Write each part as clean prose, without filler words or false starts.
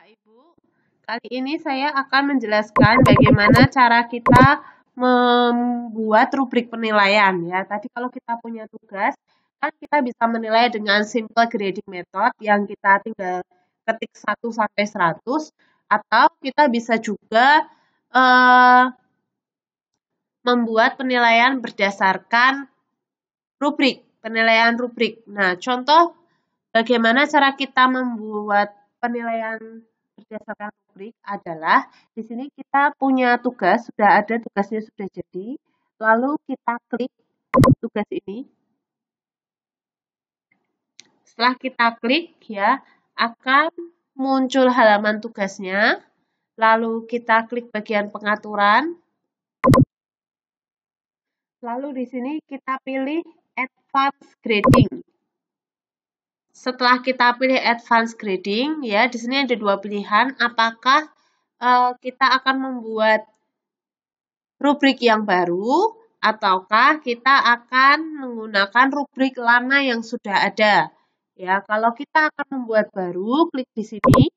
Ibu, kali ini saya akan menjelaskan bagaimana cara kita membuat rubrik penilaian ya. Tadi kalau kita punya tugas, kan kita bisa menilai dengan simple grading method yang kita tinggal ketik 1 sampai 100 atau kita bisa juga membuat penilaian berdasarkan rubrik, penilaian rubrik. Nah, contoh bagaimana cara kita membuat penilaian berdasarkan rubrik adalah di sini kita punya tugas, sudah ada tugasnya sudah jadi, lalu kita klik tugas ini. Setelah kita klik ya, akan muncul halaman tugasnya, lalu kita klik bagian pengaturan, lalu di sini kita pilih Advanced Grading. Setelah kita pilih Advanced Grading, ya di sini ada dua pilihan, apakah kita akan membuat rubrik yang baru ataukah kita akan menggunakan rubrik lama yang sudah ada. Ya, kalau kita akan membuat baru, klik di sini.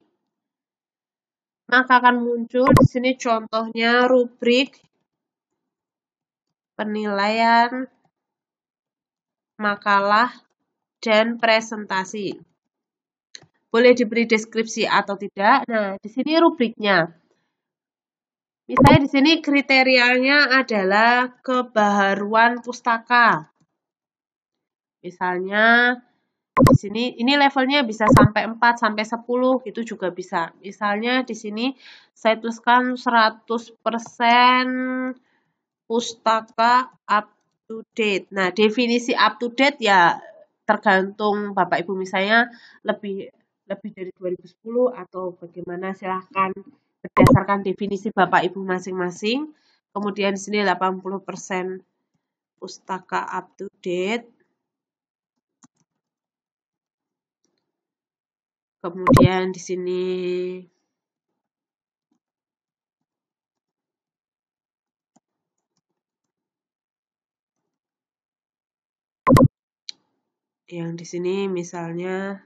Maka akan muncul di sini contohnya rubrik penilaian makalah dan presentasi. Boleh diberi deskripsi atau tidak. Nah, di sini rubriknya. Misalnya di sini kriterianya adalah kebaharuan pustaka. Misalnya di sini ini levelnya bisa sampai 4 sampai 10 gitu juga bisa. Misalnya di sini saya tuliskan 100% pustaka up to date. Nah, definisi up to date ya tergantung Bapak Ibu, misalnya lebih dari 2010 atau bagaimana, silahkan berdasarkan definisi Bapak Ibu masing-masing. Kemudian di sini 80% pustaka up to date. Kemudian di sini yang di sini misalnya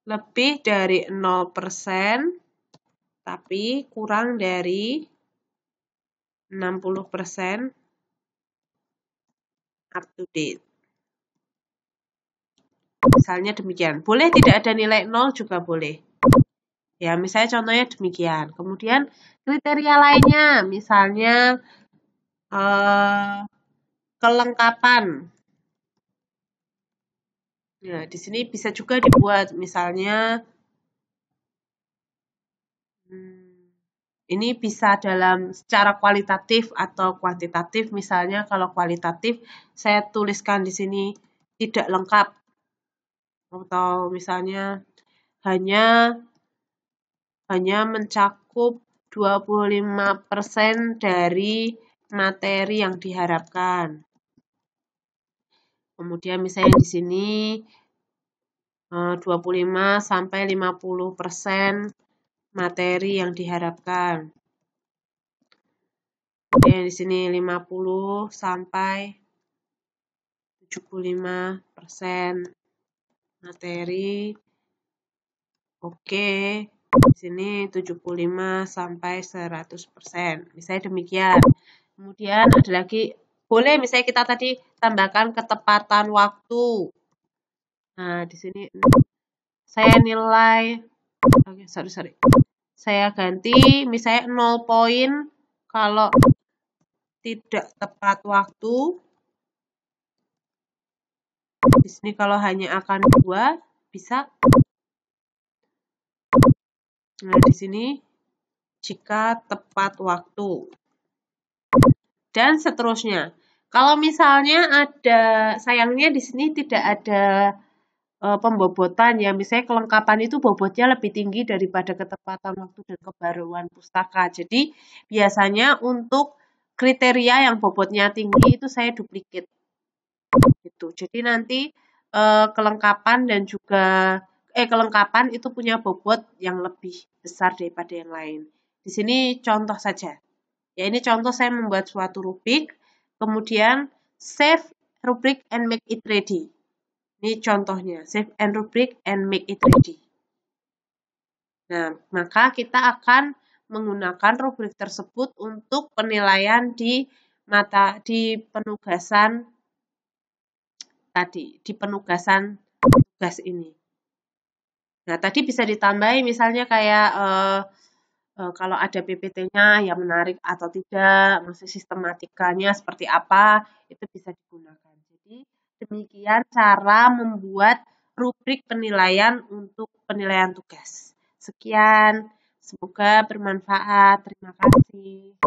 lebih dari 0%, tapi kurang dari 60% up to date. Misalnya demikian. Boleh tidak ada nilai 0 juga boleh. Ya, misalnya contohnya demikian. Kemudian kriteria lainnya, misalnya kelengkapan. Ya, di sini bisa juga dibuat, misalnya ini bisa dalam secara kualitatif atau kuantitatif. Misalnya kalau kualitatif, saya tuliskan di sini tidak lengkap. Atau misalnya hanya mencakup 25% dari materi yang diharapkan. Kemudian misalnya di sini 25 sampai 50% materi yang diharapkan. Kemudian di sini 50 sampai 75% materi. Oke. Di sini 75 sampai 100%. Misalnya demikian. Kemudian ada lagi, boleh misalnya kita tadi tambahkan ketepatan waktu. Nah, di sini saya nilai, oke, sorry. Saya ganti misalnya 0 poin kalau tidak tepat waktu. Di sini kalau hanya akan 2 bisa. Nah, di sini jika tepat waktu. Dan seterusnya. Kalau misalnya ada, sayangnya di sini tidak ada pembobotan ya, misalnya kelengkapan itu bobotnya lebih tinggi daripada ketepatan waktu dan kebaruan pustaka. Jadi biasanya untuk kriteria yang bobotnya tinggi itu saya duplicate. Gitu. Jadi nanti kelengkapan dan juga kelengkapan itu punya bobot yang lebih besar daripada yang lain. Di sini contoh saja. Ya, ini contoh saya membuat suatu rubrik, kemudian save rubrik and make it ready. Ini contohnya, save and rubrik and make it ready. Nah, maka kita akan menggunakan rubrik tersebut untuk penilaian di penugasan tadi, di penugasan tugas ini. Nah, tadi bisa ditambahi misalnya kayak kalau ada PPT-nya yang menarik atau tidak, masih sistematikanya seperti apa, itu bisa digunakan. Jadi, demikian cara membuat rubrik penilaian untuk penilaian tugas. Sekian, semoga bermanfaat. Terima kasih.